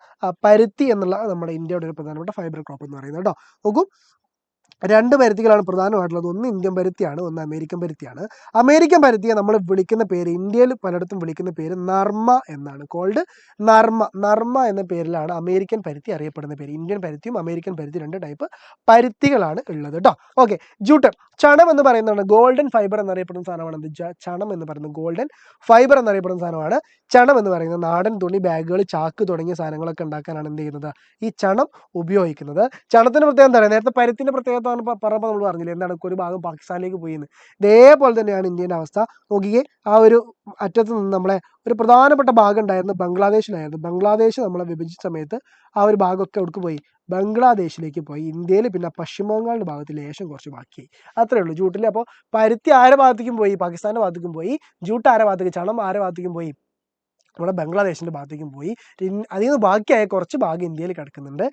പരുത്തി എന്നുള്ള നമ്മുടെ ഇന്ത്യയുടെ ഒരു പ്രധാനപ്പെട്ട ഫൈബർ ക്രോപ്പ് എന്ന് പറയുന്നത് കേട്ടോ. നോക്കൂ, 2 പരുത്തികളാണ് പ്രധാനമായിട്ടുള്ളത്. ഒന്ന് ഇന്ത്യൻ പരുത്തിയാണ്, ഒന്ന് അമേരിക്കൻ പരുത്തിയാണ്. അമേരിക്കൻ പരുത്തിയെ നമ്മൾ വിളിക്കുന്ന പേര്, ഇന്ത്യയിൽ പലയിടത്തും വിളിക്കുന്ന പേര് നർമ്മ എന്നാണ്. കോൾഡ് നർമ്മ എന്ന പേരിലാണ് അമേരിക്കൻ പരുത്തി അറിയപ്പെടുന്ന പേര്. ഇന്ത്യൻ പരുത്തിയും അമേരിക്കൻ പരുത്തി 2 ടൈപ്പ് പരുത്തികളാണ് ഉള്ളത് കേട്ടോ. ഓക്കെ, ജൂട്ട്, ചണം എന്ന് പറയുന്നതാണ് ഗോൾഡൻ ഫൈബർ എന്നറിയപ്പെടുന്ന സാധനമാണ്. ചണം എന്ന് പറയുന്നത് ഗോൾഡൻ ഫൈബർ എന്നറിയപ്പെടുന്ന സാധനമാണ്. ചണം എന്ന് പറയുന്നത് നാടൻ തുണി, ബാഗുകൾ, ചാക്ക് തുടങ്ങിയ സാധനങ്ങളൊക്കെ ഉണ്ടാക്കാനാണ് എന്ത് ചെയ്യുന്നത്? ഈ ചണം ഉപയോഗിക്കുന്നത്. ചണത്തിന് പ്രത്യേകത എന്താണ്? നേരത്തെ പരുത്തിൻ്റെ പ്രത്യേകത പറഞ്ഞപ്പോൾ നമ്മൾ പറഞ്ഞില്ലേ, എന്താണ്? ഒരു ഭാഗം പാകിസ്ഥാനിലേക്ക് പോയി എന്ന്. ഇതേപോലെ തന്നെയാണ് ഇന്ത്യൻ്റെ അവസ്ഥ. നോക്കിയേ, ആ ഒരു അറ്റത്ത് നിന്ന് നമ്മളെ ഒരു പ്രധാനപ്പെട്ട ഭാഗം ഉണ്ടായിരുന്നു ബംഗ്ലാദേശിലായിരുന്നു. ബംഗ്ലാദേശ് നമ്മളെ വിഭജിച്ച സമയത്ത് ആ ഒരു ഭാഗമൊക്കെ എവിടേക്ക് പോയി? ബംഗ്ലാദേശിലേക്ക് പോയി. ഇന്ത്യയിൽ പിന്നെ പശ്ചിമ ബംഗാളിൻ്റെ ഭാഗത്ത് ലേശം കുറച്ച് ബാക്കിയായി. അത്രേ ഉള്ളൂ ജൂട്ടിൽ. അപ്പോൾ പരുത്തി ആരെ ഭാഗത്തേക്കും പോയി? പാകിസ്ഥാൻ്റെ ഭാഗത്തേക്കും പോയി. ജൂട്ട് ആരെ ഭാഗത്തേക്ക്? ചണം ആരെ ഭാഗത്തേക്കും പോയി? നമ്മുടെ ബംഗ്ലാദേശിൻ്റെ ഭാഗത്തേക്കും പോയി. അതിൽ നിന്ന് ബാക്കിയായ കുറച്ച് ഭാഗം ഇന്ത്യയിൽ കിടക്കുന്നുണ്ട്.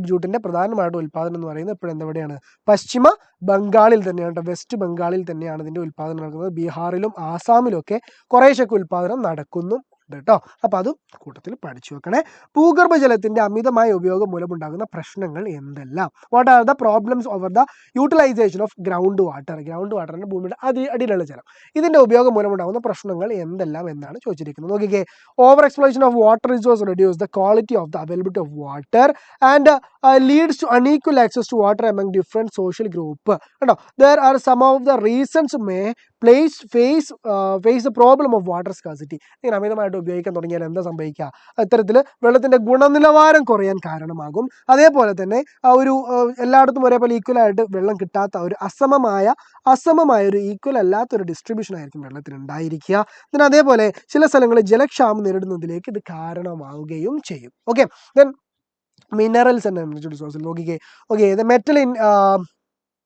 ജൂട്ടിൻ്റെ പ്രധാനമായിട്ട് ഉൽപ്പാദനം എന്ന് പറയുന്നത് ഇപ്പോഴും എവിടെയാണ്? പശ്ചിമ ബംഗാളിൽ തന്നെയാണ്, വെസ്റ്റ് ബംഗാളിൽ തന്നെയാണ് ഇതിൻ്റെ ഉൽപ്പാദനം നടക്കുന്നത്. ബീഹാറിലും ആസാമിലും ഒക്കെ കുറേശ്ശൊക്കെ ഉൽപ്പാദനം നടക്കുന്നു കേട്ടോ. അപ്പോൾ അതും കൂട്ടത്തിൽ പഠിച്ചു വെക്കണേ. ഭൂഗർഭജലത്തിന്റെ അമിതമായ ഉപയോഗം മൂലമുണ്ടാകുന്ന പ്രശ്നങ്ങൾ എന്തെല്ലാം? What are the problems over the utilisation of ground water? Ground വാട്ടറിന്റെ ഭൂമിയുടെ അടിയിലുള്ള ജലം, ഇതിന്റെ ഉപയോഗം മൂലമുണ്ടാകുന്ന പ്രശ്നങ്ങൾ എന്തെല്ലാം എന്നാണ് ചോദിച്ചിരിക്കുന്നത്. നോക്കിക്കേ, over exploitation of water resource reduce the quality of the availability of water and leads to unequal access to water among different social group. There are some of the reasons may face the problem of water scarcity. ഇങ്ങനെ അമിതമായിട്ട് ഉപയോഗിക്കാൻ തുടങ്ങിയാൽ എന്താ സംഭവിക്കുക? ഇത്തരത്തിൽ വെള്ളത്തിന്റെ ഗുണനിലവാരം കുറയാൻ കാരണമാകും. അതേപോലെ തന്നെ ഒരു എല്ലായിടത്തും ഒരേപോലെ ഈക്വലായിട്ട് വെള്ളം കിട്ടാത്ത ഒരു അസമമായ ഒരു ഈക്വൽ അല്ലാത്തൊരു ഡിസ്ട്രിബ്യൂഷൻ ആയിരിക്കും വെള്ളത്തിന് ഉണ്ടായിരിക്കുക. പിന്നെ അതേപോലെ ചില സ്ഥലങ്ങളിൽ ജലക്ഷാമം നേരിടുന്നതിലേക്ക് ഇത് കാരണമാവുകയും ചെയ്യും. Okay, then minerals and energy resources. നോക്കിക്കേ, ഓക്കെ, ദ മെറ്റൽ ഇൻ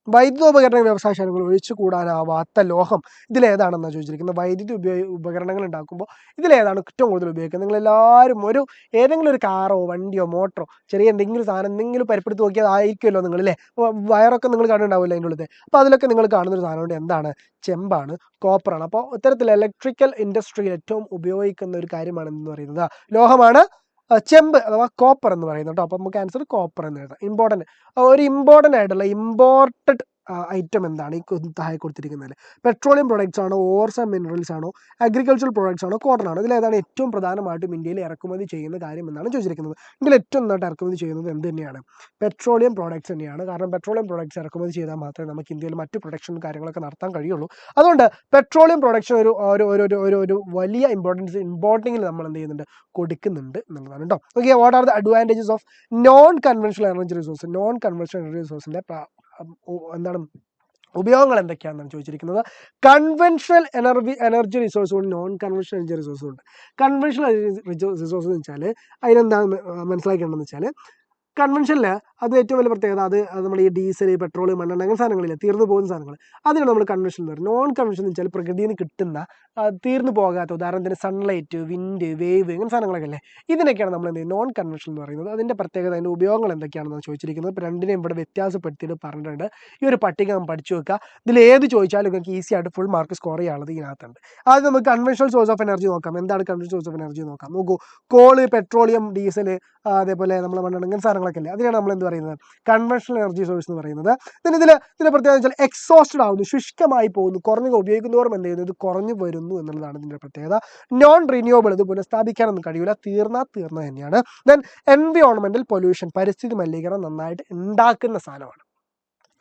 വൈദ്യുതോപകരണ വ്യവസായശാലകൾ ഒഴിച്ചു കൂടാനാവാത്ത ലോഹം ഇതിലേതാണെന്നാണ് ചോദിച്ചിരിക്കുന്നത്. വൈദ്യുതി ഉപകരണങ്ങൾ ഉണ്ടാക്കുമ്പോൾ ഇതിലേതാണ് ഏറ്റവും കൂടുതൽ ഉപയോഗിക്കുന്നത്? നിങ്ങളെല്ലാവരും ഏതെങ്കിലും ഒരു കാറോ വണ്ടിയോ മോട്ടറോ ചെറിയ എന്തെങ്കിലും സാധനം എന്തെങ്കിലും പരിപ്പെടുത്ത് നോക്കിയാൽ ആയിരിക്കുമല്ലോ നിങ്ങൾ അല്ലേ? വയറൊക്കെ നിങ്ങൾ കാണുന്നുണ്ടാവില്ല അതിൻ്റെ ഉള്ളിൽ. അപ്പോൾ അതിലൊക്കെ നിങ്ങൾ കാണുന്നൊരു സാധനമുണ്ട്. എന്താണ്? ചെമ്പാണ്, കോപ്പറാണ്. അപ്പോൾ ഇത്തരത്തിൽ ഇലക്ട്രിക്കൽ ഇൻഡസ്ട്രിയിൽ ഏറ്റവും ഉപയോഗിക്കുന്ന ഒരു കാര്യമാണെന്ന് പറയുന്നത് ലോഹമാണ്, ചെമ്പ് അഥവാ കോപ്പർ എന്ന് പറയുന്നത് കേട്ടോ. അപ്പോൾ നമുക്ക് ആൻസർ കോപ്പർ എന്ന് എഴുതാം. ഇമ്പോർട്ടൻ്റ് ആയിട്ടുള്ള ഇമ്പോർട്ടഡ് ഐറ്റം എന്താണ് ഈ താഴെ കൊടുത്തിരിക്കുന്നത്? പെട്രോളിയം പ്രൊഡക്ട്സ് ആണോ, ഓർസ് ആൻഡ് മിനറൽസ് ആണോ, അഗ്രികൾച്ചറൽ പ്രൊഡക്ട്സ് ആണോ, കോട്ടൺ ആണോ? ഇതിലേതാണ് ഏറ്റവും പ്രധാനമായിട്ടും ഇന്ത്യയിൽ ഇറക്കുമതി ചെയ്യുന്ന കാര്യം എന്നാണ് ചോദിച്ചിരിക്കുന്നത്. ഇന്ത്യയിൽ ഏറ്റവും നന്നായിട്ട് ഇറക്കുമതി ചെയ്യുന്നത് എന്ത് തന്നെയാണ്? പെട്രോളിയം പ്രോഡക്ട്സ് തന്നെയാണ്. കാരണം പെട്രോളിയം പ്രോഡക്ട്സ് ഇറക്കുമതി ചെയ്താൽ മാത്രമേ നമുക്ക് ഇന്ത്യയിൽ മറ്റ് പ്രൊഡക്ഷൻ കാര്യങ്ങളൊക്കെ നടത്താൻ കഴിയുള്ളൂ. അതുകൊണ്ട് പെട്രോളിയം പ്രൊഡക്ഷൻ ഒരു വലിയ ഇമ്പോർട്ടിങ്ങിൽ നമ്മൾ എന്ത് ചെയ്യുന്നുണ്ട്? കൊടുക്കുന്നുണ്ട് എന്നുള്ളതാണ് കേട്ടോ. Okay, what are the advantages of non conventional energy resource? Non conventional energy റിസോഴ്സിൻ്റെ എന്താണ് ഉപയോഗങ്ങൾ എന്തൊക്കെയാണെന്നാണ് ചോദിച്ചിരിക്കുന്നത്. കൺവെൻഷണൽ എനർജി റിസോഴ്സും ഉണ്ട്, നോൺ കൺവെൻഷണൽ എനർജി റിസോഴ്സും ഉണ്ട്. കൺവെൻഷണൽ റിസോഴ്സ് എന്ന് വെച്ചാൽ അതിനെന്താണ് മനസ്സിലാക്കേണ്ടതെന്ന് വെച്ചാൽ, കൺവെൻഷനിൽ അത് ഏറ്റവും വലിയ പ്രത്യേകത അത് നമ്മൾ ഈ ഡീസൽ, പെട്രോൾ, മണ്ണെണ്ണ അങ്ങനെ സാധനങ്ങളില്ല, തീർന്നു പോകുന്ന സാധനങ്ങൾ, അതിനാണ് നമ്മൾ കൺവെൻഷൻ എന്ന് പറയുന്നത്. നോൺ കൺവെൻഷൻ എന്ന് വെച്ചാൽ പ്രകൃതിയിൽ നിന്ന് കിട്ടുന്ന തീർന്നു പോകാത്ത, ഉദാഹരണത്തിന് സൺലൈറ്റ്, വിൻഡ്, വേവ് ഇങ്ങനെ സാധനങ്ങളൊക്കെ അല്ലേ, ഇതിനൊക്കെയാണ് നമ്മൾ എന്ത് ചെയ്യുന്നത്? നോൺ കൺവെൻഷൻ എന്ന് പറയുന്നത്. അതിൻ്റെ പ്രത്യേകത, അതിൻ്റെ ഉപയോഗങ്ങൾ എന്തൊക്കെയാണെന്ന് ചോദിച്ചിരിക്കുന്നത്. ഇപ്പോൾ രണ്ടിനെയും ഇവിടെ വ്യത്യാസപ്പെടുത്തിയിട്ട് പറഞ്ഞിട്ടുണ്ട്. ഈ ഒരു പട്ടിക നമ്മൾ പഠിച്ചു വെക്കുക. ഇതിൽ ഏത് ചോദിച്ചാലും നിങ്ങൾക്ക് ഈസി ആയിട്ട് ഫുൾ മാർക്ക് സ്കോർ ചെയ്യാനുള്ളത് ഇതിനകത്തുണ്ട്. ആദ്യം നമുക്ക് കൺവെൻഷണൽ സോഴ്സ് ഓഫ് എനർജി നോക്കാം. എന്താണ് കൺവെൻഷണൽ സോഴ്സ് ഓഫ് എനർജി നോക്കാം. നോക്കൂ, കോള്, പെട്രോളിയം, ഡീസൽ, അതേപോലെ നമ്മൾ മണ്ണെണ്ണ ഇങ്ങനെ സാധനങ്ങളൊക്കെ അല്ലേ, അതിനാണ് നമ്മൾ എന്ത് പറയുന്നത്? കൺവെൻഷണൽ എനർജി സോഴ്സ് എന്ന് പറയുന്നത്. ഇതിൻ്റെ പ്രത്യേകത വെച്ചാൽ എക്സോസ്റ്റഡ് ആവുന്നു, ശുഷ്കമായി പോകുന്നു, കുറഞ്ഞു ഉപയോഗിക്കുന്നതോറും എന്ത് ചെയ്യുന്നു? ഇത് കുറഞ്ഞു വരുന്നു എന്നുള്ളതാണ് ഇതിൻ്റെ പ്രത്യേകത. നോൺ റിന്യൂവബിൾ, ഇത് പുനഃസ്ഥാപിക്കാനൊന്നും കഴിയില്ല, തീർന്ന തന്നെയാണ്. ദെൻ എൻവയോൺമെന്റൽ പൊല്യൂഷൻ, പരിസ്ഥിതി മലിനീകരണം നന്നായിട്ട് ഉണ്ടാക്കുന്ന സാധനമാണ്.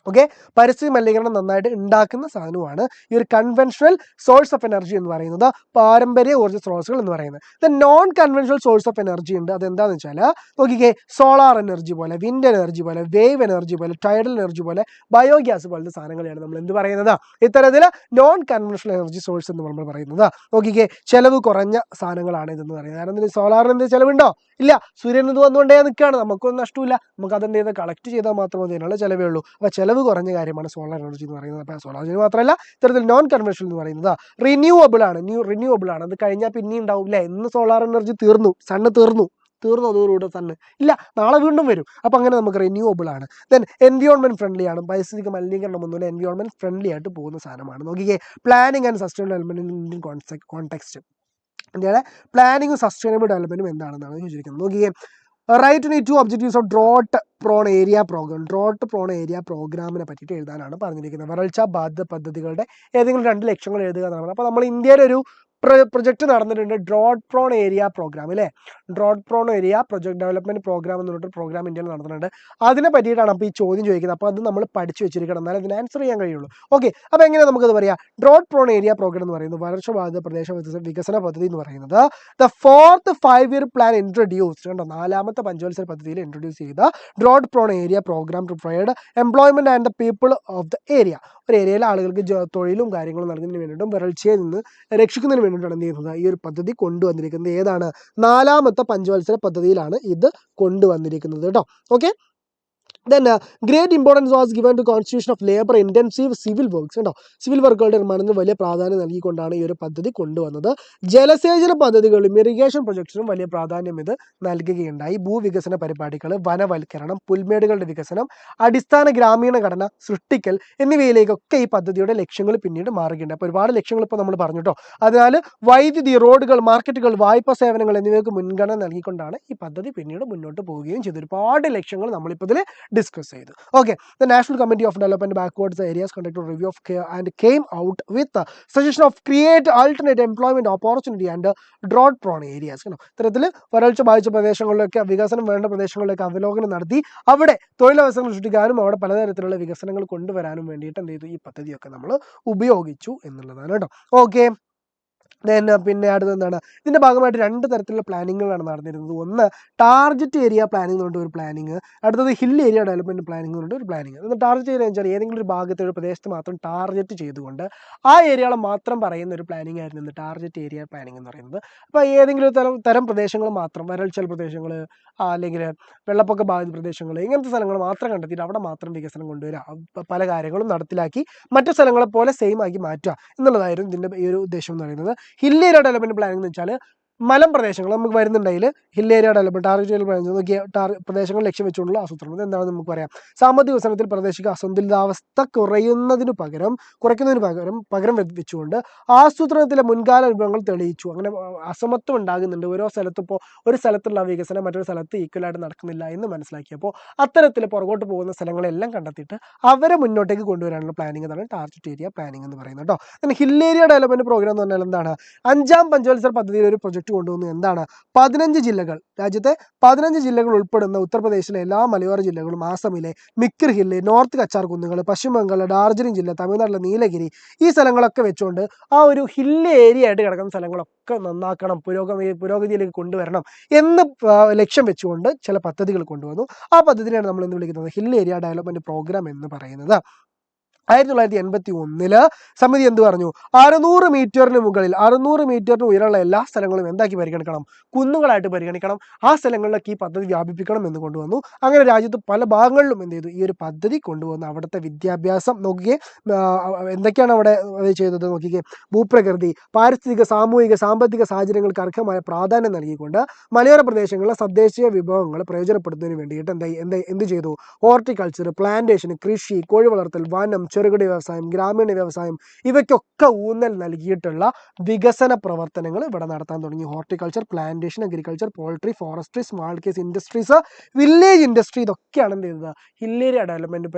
ഓക്കെ, പരിസ്ഥിതി മലിനീകരണം നന്നായിട്ട് ഉണ്ടാക്കുന്ന സാധനമാണ് ഈ ഒരു കൺവെൻഷണൽ സോഴ്സ് ഓഫ് എനർജി എന്ന് പറയുന്നത്, പാരമ്പര്യ ഊർജ്ജ സ്രോതസ്സുകൾ എന്ന് പറയുന്നത്. Non conventional source of energy ഉണ്ട്. അതെന്താണെന്ന് വെച്ചാൽ നോക്കിക്കേ, സോളാർ എനർജി പോലെ, വിൻഡ് എനർജി പോലെ, വേവ് എനർജി പോലെ, ടൈഡൽ എനർജി പോലെ, ബയോഗ്യാസ് പോലത്തെ സാധനങ്ങളെയാണ് നമ്മൾ എന്ത് പറയുന്നത്? ഇത്തരത്തിൽ നോൺ കൺവെൻഷണൽ എനർജി സോഴ്സ് എന്ന് നമ്മൾ പറയുന്നത്. നോക്കിക്കേ, ചെലവ് കുറഞ്ഞ സാധനങ്ങളാണ് ഇതെന്ന് പറയുന്നത്. കാരണം സോളാറിന് എന്ത് ചിലവുണ്ടോ? ഇല്ല, സൂര്യൻ ഇത് വന്നുകൊണ്ടേ നിൽക്കുകയാണ്, നമുക്കൊന്നും നഷ്ടമില്ല, നമുക്ക് അതെന്ത് ചെയ്ത് കളക്ട് ചെയ്താൽ മാത്രമേ അതിനുള്ള ചിലവേ ഉള്ളൂ. അപ്പോൾ ചിലവ് കുറഞ്ഞ കാര്യമാണ് സോളാർ എനർജി എന്ന് പറയുന്നത്. അപ്പോൾ സോളാർ എനർജി മാത്രമല്ല, ഇത്തരത്തിൽ നോൺ കൺവെൻഷണൽ എന്ന് പറയുന്നത് റിന്യൂവബിൾ ആണ്. അത് കഴിഞ്ഞാൽ പിന്നെയും ഉണ്ടാവും അല്ലേ? ഇന്ന് സോളാർ എനർജി സണ്ണ് തീർന്നു, അതോടുകൂടെ തന്നെ ഇല്ല, നാളെ വീണ്ടും വരും. അപ്പോൾ അങ്ങനെ നമുക്ക് റിന്യൂവബിൾ ആണ്. ദെൻ എൻവയോൺമെന്റ് ഫ്രണ്ട്ലി ആണ്, പരിസ്ഥിതിക്ക് മലിനീകരണം ഒന്നുമില്ല, എൻവയോൺമെന്റ് ഫ്രണ്ട്ലി ആയിട്ട് പോകുന്ന സാധനമാണ്. നോക്കിക്കേ, planning and sustainable development in Indian context. ഇന്ത്യയുടെ പ്ലാനിങ്ങും സസ്റ്റൈനബിൾ ഡെവലപ്മെന്റും എന്താണെന്നാണ് ചോദിച്ചിരിക്കുന്നത്. നോക്കിയേ, write in 2 objectives of drought prone area പ്രോഗ്രാമിനെ പറ്റിയിട്ട് എഴുതാനാണ് പറഞ്ഞിരിക്കുന്നത്. വരൾച്ച ബാധിത പദ്ധതികളുടെ ഏതെങ്കിലും 2 ലക്ഷ്യങ്ങൾ എഴുതുക എന്നാണ്. അപ്പോൾ നമ്മൾ ഇന്ത്യയുടെ ഒരു പ്രൊജക്ട് നടന്നിട്ടുണ്ട്, ഡ്രോട്ട് പ്രോൺ ഏരിയ പ്രോഗ്രാം അല്ലേ, drought prone area project development programme എന്ന് പറഞ്ഞിട്ട് പ്രോഗ്രാം ഇന്ത്യയിൽ നടന്നിട്ടുണ്ട്. അതിനെ പറ്റിയിട്ടാണ് അപ്പോൾ ഈ ചോദ്യം ചോദിക്കുന്നത്. അപ്പോൾ അത് നമ്മൾ പഠിച്ചു വെച്ചിരിക്കണം, എന്നാലും അതിന് ആൻസർ ചെയ്യാൻ കഴിയുള്ളൂ. ഓക്കെ, അപ്പോൾ എങ്ങനെ നമുക്കത് പറയാം? ഡ്രോട്ട് പ്രോൺ ഏരിയ പ്രോഗ്രാം എന്ന് പറയുന്നത് വരൾച്ച ബാധിത പ്രദേശ വികസന പദ്ധതി എന്ന് പറയുന്നത് the 4th 5-year plan introduced, കണ്ടോ, 4ാമത്തെ പഞ്ചവത്സര പദ്ധതിയിൽ ഇൻട്രൊഡ്യൂസ് ചെയ്ത drought prone area programme to provide employment and the people of the area. ഒരു ഏരിയയിലെ ആളുകൾക്ക് തൊഴിലും കാര്യങ്ങളും നൽകുന്നതിന് വേണ്ടിയിട്ടും വരൾച്ചയിൽ നിന്ന് രക്ഷിക്കുന്നതിന് വേണ്ടിയിട്ടാണ് എന്ത് ചെയ്യുന്നത്? ഈ ഒരു പദ്ധതി കൊണ്ടുവന്നിരിക്കുന്നത്. ഏതാണ്? 4ാമത്തെ പഞ്ചവത്സര പദ്ധതിയിലാണ് ഇത് കൊണ്ടുവന്നിരിക്കുന്നത് കേട്ടോ. Okay, Then great importance was given to constitution of labor intensive civil works. കേട്ടോ, സിവിൽ വർക്കുകളുടെ നിർമ്മാണത്തിന് വലിയ പ്രാധാന്യം നൽകിക്കൊണ്ടാണ് ഈ ഒരു പദ്ധതി കൊണ്ടുവന്നത്. ജലസേചന പദ്ധതികളും ഇറിഗേഷൻ പ്രൊജക്ട്സിനും വലിയ പ്രാധാന്യം ഇത് നൽകുകയുണ്ടായി. ഭൂവികസന പരിപാടികൾ, വനവൽക്കരണം, പുൽമേടുകളുടെ വികസനം, അടിസ്ഥാന ഗ്രാമീണ ഘടന സൃഷ്ടിക്കൽ എന്നിവയിലേക്കൊക്കെ ഈ പദ്ധതിയുടെ ലക്ഷ്യങ്ങൾ പിന്നീട് മാറുകയുണ്ട്. അപ്പോൾ ഒരുപാട് ലക്ഷ്യങ്ങൾ ഇപ്പോൾ നമ്മൾ പറഞ്ഞു കേട്ടോ. അതിനാൽ വൈദ്യുതി, റോഡുകൾ, മാർക്കറ്റുകൾ, വായ്പാ സേവനങ്ങൾ എന്നിവയ്ക്ക് മുൻഗണന നൽകിക്കൊണ്ടാണ് ഈ പദ്ധതി പിന്നീട് മുന്നോട്ട് പോവുകയും ചെയ്തു. ഒരുപാട് ലക്ഷ്യങ്ങൾ നമ്മളിപ്പോൾ ഇതിൽ ഡിസ്കസ് ചെയ്തു. Okay, the national committee of development backwards areas conducted review of and came out with suggestion of create alternate employment opportunity and drought prawn areas. ഇത്തരത്തിൽ വരൾച്ച ബാധിച്ച പ്രദേശങ്ങളിലൊക്കെ, വികസനം വേണ്ട പ്രദേശങ്ങളിലൊക്കെ അവലോകനം നടത്തി അവിടെ തൊഴിലവസരങ്ങൾ സൃഷ്ടിക്കാനും അവിടെ പലതരത്തിലുള്ള വികസനങ്ങൾ കൊണ്ടുവരാനും വേണ്ടിയിട്ട് എന്ത് ചെയ്തു? ഈ പദ്ധതിയൊക്കെ നമ്മൾ ഉപയോഗിച്ചു എന്നുള്ളതാണ് കേട്ടോ. ഓക്കെ, പിന്നെ അടുത്തത് എന്താണ്, ഇതിൻ്റെ ഭാഗമായിട്ട് 2 തരത്തിലുള്ള പ്ലാനിങ്ങുകളാണ് നടന്നിരുന്നത്. ഒന്ന് ടാർഗറ്റ് ഏരിയ പ്ലാനിംഗ് എന്ന് പറഞ്ഞിട്ട് ഒരു പ്ലാനിങ്, അടുത്തത് ഹിൽ ഏരിയ ഡെവലപ്മെൻറ്റ് പ്ലാനിംഗ് എന്ന് പറഞ്ഞിട്ട് ഒരു പ്ലാനിങ്. അത് ടാർഗറ്റ് ഏരിയ എന്ന് വെച്ചാൽ ഏതെങ്കിലും ഒരു ഭാഗത്തെ ഒരു പ്രദേശത്ത് മാത്രം ടാർഗറ്റ് ചെയ്തുകൊണ്ട് ആ ഏരിയകളെ മാത്രം പറയുന്ന ഒരു പ്ലാനിംഗ് ആയിരുന്നു ഇന്ന് ടാർഗറ്റ് ഏരിയ പ്ലാനിംഗ് എന്ന് പറയുന്നത്. അപ്പോൾ ഏതെങ്കിലും ഒരു തരം പ്രദേശങ്ങൾ മാത്രം, വരൾച്ചൽ പ്രദേശങ്ങൾ അല്ലെങ്കിൽ വെള്ളപ്പൊക്ക ബാധിത പ്രദേശങ്ങൾ, ഇങ്ങനത്തെ സ്ഥലങ്ങൾ മാത്രം കണ്ടെത്തിയിട്ട് അവിടെ മാത്രം വികസനം കൊണ്ടുവരിക, പല കാര്യങ്ങളും നടപ്പിലാക്കി മറ്റു സ്ഥലങ്ങളെ പോലെ സെയിം ആക്കി മാറ്റുക എന്നുള്ളതായിരുന്നു ഇതിൻ്റെ ഈ ഒരു ഉദ്ദേശം എന്ന് പറയുന്നത്. ഹിൽ ഏരിയ ഡെവലപ്മെൻറ്റ് പ്ലാനിംഗ് എന്ന് വെച്ചാൽ മലമ്പ്രദേശങ്ങൾ നമുക്ക് വരുന്നുണ്ടെങ്കിൽ hill area development target plan നോക്കിയ പ്രദേശങ്ങൾ ലക്ഷ്യം വെച്ചുകൊണ്ടുള്ള ആസൂത്രണം. എന്താണെന്ന് നമുക്ക് പറയാം. സാമ്പത്തിക വികസനത്തിൽ പ്രദേശിക അസന്തുലിതാവസ്ഥ കുറയ്ക്കുന്നതിന് പകരം വെച്ചുകൊണ്ട് ആസൂത്രണത്തിലെ മുൻകാല അനുഭവങ്ങൾ തെളിയിച്ചു. അങ്ങനെ അസമത്വം ഉണ്ടാകുന്നുണ്ട്, ഓരോ സ്ഥലത്തും ഇപ്പോൾ ഒരു സ്ഥലത്തുള്ള വികസനം മറ്റൊരു സ്ഥലത്ത് ഈക്വലായിട്ട് നടക്കുന്നില്ല എന്ന് മനസ്സിലാക്കിയപ്പോൾ അത്തരത്തിൽ പുറകോട്ട് പോകുന്ന സ്ഥലങ്ങളെല്ലാം കണ്ടെത്തിയിട്ട് അവരെ മുന്നോട്ടേക്ക് കൊണ്ടുവരാനുള്ള പ്ലാനിംഗ് എന്നാണ് ടാർഗറ്റ് ഏരിയ പ്ലാനിംഗ് എന്ന് പറയുന്നത് കേട്ടോ. പിന്നെ ഹിൽ ഏരിയ ഡെവലപ്മെൻറ്റ് പ്രോഗ്രാം എന്ന് പറഞ്ഞാൽ എന്താണ്, 5ാം പഞ്ചവത്സര പദ്ധതിയിൽ ഒരു പ്രൊജക്ട് കൊണ്ടുവന്നു. എന്താണ്, 15 ജില്ലകൾ, രാജ്യത്തെ 15 ജില്ലകൾ ഉൾപ്പെടുന്ന ഉത്തർപ്രദേശിലെ എല്ലാ മലയോര ജില്ലകളും, ആസാമിലെ മിക്കിർ ഹില്ല്, നോർത്ത് കച്ചാർ കുന്നുകൾ, പശ്ചിമ ബംഗാൾ ഡാർജിലിംഗ് ജില്ല, തമിഴ്നാട്ടിലെ നീലഗിരി, ഈ സ്ഥലങ്ങളൊക്കെ വെച്ചുകൊണ്ട് ആ ഒരു ഹില്ല് ഏരിയ ആയിട്ട് കിടക്കുന്ന സ്ഥലങ്ങളൊക്കെ നന്നാക്കണം, പുരോഗതിയിലേക്ക് കൊണ്ടുവരണം എന്ന് ലക്ഷ്യം വെച്ചുകൊണ്ട് ചില പദ്ധതികൾ കൊണ്ടുവന്നു. ആ പദ്ധതിയാണ് നമ്മൾ എന്ന് വിളിക്കുന്നത് ഹിൽ ഏരിയ ഡെവലപ്മെൻറ്റ് പ്രോഗ്രാം എന്ന് പറയുന്നത്. 1981 സമിതി എന്ത് പറഞ്ഞു, 600 മീറ്ററിന് മുകളിൽ 600 മീറ്ററിന് ഉയരമുള്ള എല്ലാ സ്ഥലങ്ങളും എന്താക്കി പരിഗണിക്കണം, കുന്നുകളായിട്ട് പരിഗണിക്കണം. ആ സ്ഥലങ്ങളിലൊക്കെ ഈ പദ്ധതി വ്യാപിപ്പിക്കണം എന്ന് കൊണ്ടുവന്നു. അങ്ങനെ രാജ്യത്ത് പല ഭാഗങ്ങളിലും എന്ത് ചെയ്തു, ഈ ഒരു പദ്ധതി കൊണ്ടുവന്നു. അവിടുത്തെ വിദ്യാഭ്യാസം നോക്കിയേ, എന്തൊക്കെയാണ് അവിടെ ചെയ്തത് നോക്കിക്കേ. ഭൂപ്രകൃതി, പാരിസ്ഥിതിക, സാമൂഹിക, സാമ്പത്തിക സാഹചര്യങ്ങൾക്ക് അർഹമായ പ്രാധാന്യം നൽകിക്കൊണ്ട് മലയോര പ്രദേശങ്ങളിലെ തദ്ദേശീയ വിഭവങ്ങൾ പ്രയോജനപ്പെടുത്തുന്നതിന് വേണ്ടിയിട്ട് എന്ത് ചെയ്തു, ഹോർട്ടിക്കൾച്ചർ, പ്ലാന്റേഷൻ, കൃഷി, കോഴി വളർത്തൽ, വനം, ചെറുകിട വ്യവസായം, ഗ്രാമീണ വ്യവസായം, ഇവയ്ക്കൊക്കെ ഊന്നൽ നൽകിയിട്ടുള്ള വികസന പ്രവർത്തനങ്ങൾ ഇവിടെ നടത്താൻ തുടങ്ങി. Horticulture, plantation, agriculture, poultry, forestry, small case industries, village industry, ഇതൊക്കെയാണ് എന്ത് ചെയ്തത്, ഹിൽ ഏരിയ ഡെവലപ്മെൻറ്റ്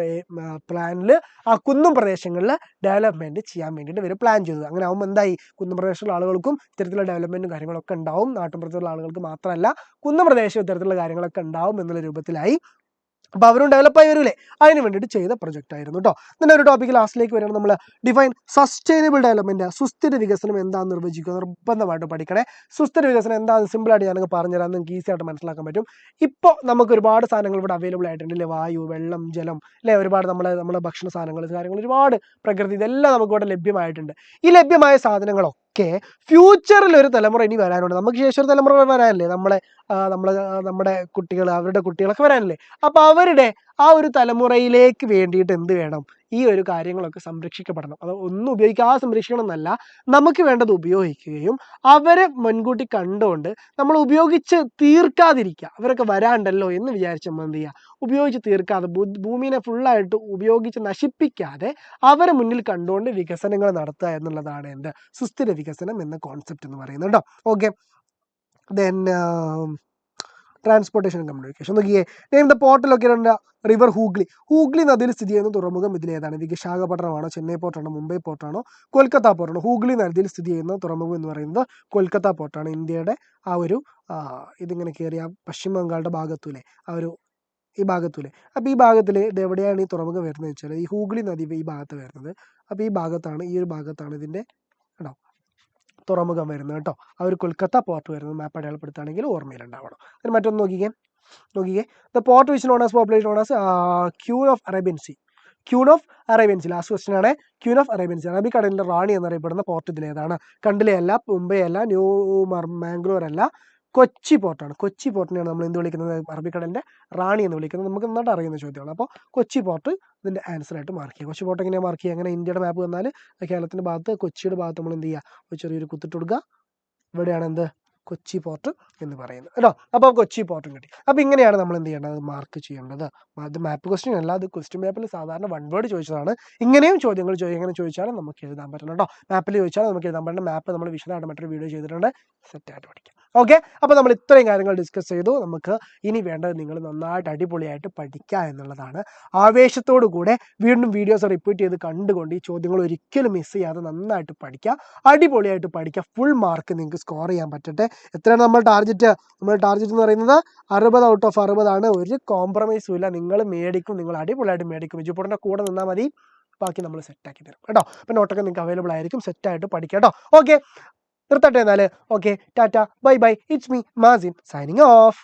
പ്ലാനിൽ ആ കുന്നും പ്രദേശങ്ങളിൽ ഡെവലപ്മെൻറ്റ് ചെയ്യാൻ വേണ്ടിയിട്ട് ഇവർ പ്ലാൻ ചെയ്തത്. അങ്ങനെ ആകുമ്പോൾ എന്തായി, കുന്നും പ്രദേശത്തുള്ള ആളുകൾക്കും ഇത്തരത്തിലുള്ള ഡെവലപ്മെൻറ്റും കാര്യങ്ങളൊക്കെ ഉണ്ടാവും, നാട്ടിൻപുറത്തുള്ള ആളുകൾക്ക് മാത്രമല്ല കുന്നും പ്രദേശം ഇത്തരത്തിലുള്ള കാര്യങ്ങളൊക്കെ ഉണ്ടാവും എന്നുള്ള രൂപത്തിലായി. അപ്പോൾ അവരും ഡെവലപ്പായി വരില്ലേ, അതിന് വേണ്ടിയിട്ട് ചെയ്ത പ്രൊജക്റ്റ് ആയിരുന്നു കേട്ടോ. പിന്നെ ഒരു ടോപ്പിക്ക് ലാസ്റ്റിലേക്ക് വരികയാണ്. നമ്മൾ ഡിഫൈൻ സസ്റ്റൈനബിൾ ഡെവലപ്മെൻറ്റ്, സുസ്ഥിര വികസനം എന്താണെന്ന് നിർവചിക്കുക, നിർബന്ധമായിട്ട് പഠിക്കണേ. സുസ്ഥിര വികസനം എന്താണെന്ന് സിമ്പിളായിട്ട് ഞാനൊക്കെ പറഞ്ഞുതരാം, നിങ്ങൾക്ക് ഈസി ആയിട്ട് മനസ്സിലാക്കാൻ പറ്റും. ഇപ്പോൾ നമുക്ക് ഒരുപാട് സാധനങ്ങൾ ഇവിടെ അവൈലബിൾ ആയിട്ടുണ്ട് അല്ലേ, വായു, വെള്ളം, ജലം അല്ലേ, ഒരുപാട് നമ്മുടെ ഭക്ഷണ സാധനങ്ങൾ ഒരുപാട് പ്രകൃതി, ഇതെല്ലാം നമുക്ക് ഇവിടെ ലഭ്യമായിട്ടുണ്ട്. ഈ ലഭ്യമായ സാധനങ്ങളൊക്കെ ഫ്യൂച്ചറിൽ ഒരു തലമുറ ഇനി വരാനുണ്ട്. നമുക്ക് ശേഷം ഒരു തലമുറ വരാനല്ലേ, നമ്മുടെ കുട്ടികൾ, അവരുടെ കുട്ടികളൊക്കെ വരാനല്ലേ. അപ്പോൾ അവരുടെ ആ ഒരു തലമുറയിലേക്ക് വേണ്ടിയിട്ട് എന്ത് വേണം, ഈ ഒരു കാര്യങ്ങളൊക്കെ സംരക്ഷിക്കപ്പെടണം. അത് ഒന്നും ഉപയോഗിക്കാതെ സംരക്ഷിക്കണം എന്നല്ല, നമുക്ക് വേണ്ടത് ഉപയോഗിക്കുകയും അവരെ മുൻകൂട്ടി കണ്ടുകൊണ്ട് നമ്മൾ ഉപയോഗിച്ച് തീർക്കാതിരിക്കുക. അവരൊക്കെ വരാണ്ടല്ലോ എന്ന് വിചാരിച്ച് നമ്മൾ എന്ത് ചെയ്യുക, ഉപയോഗിച്ച് തീർക്കാതെ ഭൂമിയെ ഫുള്ളായിട്ട് ഉപയോഗിച്ച് നശിപ്പിക്കാതെ അവരെ മുന്നിൽ കണ്ടുകൊണ്ട് വികസനങ്ങൾ നടത്തുക എന്നുള്ളതാണ് എന്ത്, സുസ്ഥിര വികസനം എന്ന കോൺസെപ്റ്റ് എന്ന് പറയുന്നത് കേട്ടോ. Okay, then transportation and communication നോക്കിയേ. Name the port located river Hooghly നദിയിൽ സ്ഥിതി ചെയ്യുന്ന തുറമുഖം ഇതിലേതാണ്, വിശാഖപട്ടണമാണോ, ചെന്നൈ പോർട്ടാണോ, മുംബൈ പോർട്ടാണോ, കൊൽക്കത്ത പോർട്ടാണോ. ഹൂഗ്ലി നദിയിൽ സ്ഥിതി ചെയ്യുന്ന തുറമുഖം എന്ന് പറയുന്നത് കൊൽക്കത്ത പോർട്ടാണ്. ഇന്ത്യയുടെ ആ ഒരു ഇതിങ്ങനെ കയറിയ പശ്ചിമ ബംഗാളിൻ്റെ ഭാഗത്തൂലെ ഈ ഭാഗത്തൂലെ. അപ്പോൾ ഈ ഭാഗത്തിൽ ഇത് എവിടെയാണ് ഈ തുറമുഖം വരുന്നത് വെച്ചാൽ ഈ ഹൂഗ്ലി നദി ഈ ഭാഗത്ത് വരുന്നത്. അപ്പോൾ ഈ ഒരു ഭാഗത്താണ് ഇതിൻ്റെ കേട്ടോ തുറമുഖം വരുന്നത് കേട്ടോ. ആ ഒരു കൊൽക്കത്ത പോർട്ട് വരുന്നത് മാപ്പ് അടയാളപ്പെടുത്തുകയാണെങ്കിൽ ഓർമ്മയിലുണ്ടാവണം. അതിന് മറ്റൊന്ന് നോക്കിക്കേ. The port which known as populate known as queen of Arabian sea. Last question ആണ്. ക്യൂൻ ഓഫ് അറേബ്യൻ സീ, അറബിക്കടലിൻ്റെ റാണി എന്നറിയപ്പെടുന്ന പോർട്ട് ഇതിലേതാണ്? കണ്ടിലെ അല്ല, മുംബൈ അല്ല, മാംഗ്ലൂർ അല്ല, കൊച്ചി പോർട്ടാണ്. കൊച്ചി പോർട്ടിനെയാണ് നമ്മൾ എന്ത് വിളിക്കുന്നത്, അറബിക്കടലിൻ്റെ റാണി എന്ന് വിളിക്കുന്നത്. നമുക്ക് നന്നായിട്ട് അറിയുന്ന ചോദ്യമാണ്. അപ്പോൾ കൊച്ചി പോർട്ട് ഇതിൻ്റെ ആൻസറായിട്ട് മാർക്ക് ചെയ്യുക. കൊച്ചി പോർട്ട് എങ്ങനെയാണ് മാർക്ക് ചെയ്യുക, അങ്ങനെ ഇന്ത്യയുടെ മാപ്പ് വന്നാൽ കേരളത്തിൻ്റെ ഭാഗത്ത് കൊച്ചിയുടെ ഭാഗത്ത് നമ്മൾ എന്ത് ചെയ്യുക, ഒരു ചെറിയൊരു കുത്തിട്ട് കൊടുക്കുക. ഇവിടെയാണ് എന്ത്, കൊച്ചി പോർട്ട് എന്ന് പറയുന്നത് കേട്ടോ. അപ്പോൾ കൊച്ചി പോർട്ടും കിട്ടി. അപ്പോൾ ഇങ്ങനെയാണ് നമ്മൾ എന്ത് ചെയ്യേണ്ടത്, മാർക്ക് ചെയ്യേണ്ടത്. അത് മാപ്പ് ക്വസ്റ്റ്യൻ അല്ല, അത് ക്വസ്റ്റ്യൻ പേപ്പറിൽ സാധാരണ 1 വേർഡ് ചോദിച്ചതാണ്. ഇങ്ങനെയും ചോദ്യങ്ങൾ എങ്ങനെ ചോദിച്ചാലും നമുക്ക് എഴുതാൻ പറ്റണം കേട്ടോ. മാപ്പിൽ ചോദിച്ചാൽ നമുക്ക് എഴുതാൻ പറ്റുന്ന മാപ്പ് നമ്മൾ വിശദമായിട്ട് മറ്റൊരു വീഡിയോ ചെയ്തിട്ടുണ്ട്, സെറ്റായിട്ട് പഠിക്കാം. ഓക്കെ, അപ്പോൾ നമ്മൾ ഇത്രയും കാര്യങ്ങൾ ഡിസ്കസ് ചെയ്തു. നമുക്ക് ഇനി വേണ്ടത് നിങ്ങൾ നന്നായിട്ട് അടിപൊളിയായിട്ട് പഠിക്കുക എന്നുള്ളതാണ്. ആവേശത്തോടു കൂടെ വീണ്ടും വീഡിയോസ് റിപ്പീറ്റ് ചെയ്ത് കണ്ടുകൊണ്ട് ഈ ചോദ്യങ്ങൾ ഒരിക്കലും മിസ് ചെയ്യാതെ നന്നായിട്ട് പഠിക്കുക, അടിപൊളിയായിട്ട് പഠിക്കുക. ഫുൾ മാർക്ക് നിങ്ങൾക്ക് സ്കോർ ചെയ്യാൻ പറ്റട്ടെ. എത്രയാണ് നമ്മൾ ടാർഗറ്റ് എന്ന് പറയുന്നത്? 60 ഔട്ട് ഓഫ് 60 ആണ്. ഒരു കോംപ്രമൈസും ഇല്ല. നിങ്ങൾ മേടിക്കും, നിങ്ങൾ അടിപൊളിയായിട്ട് മേടിക്കും. വിജുപൂടിൻ്റെ കൂടെ നിന്നാൽ മതി, ബാക്കി നമ്മൾ സെറ്റാക്കി തരും കേട്ടോ. അപ്പോൾ നോട്ടൊക്കെ നിങ്ങൾക്ക് അവൈലബിൾ ആയിരിക്കും. സെറ്റായിട്ട് പഠിക്കാം കേട്ടോ. ഓക്കെ, നിർത്തട്ടെ എന്നാൽ. Okay, Tata, bye bye. It's me Mazin signing off.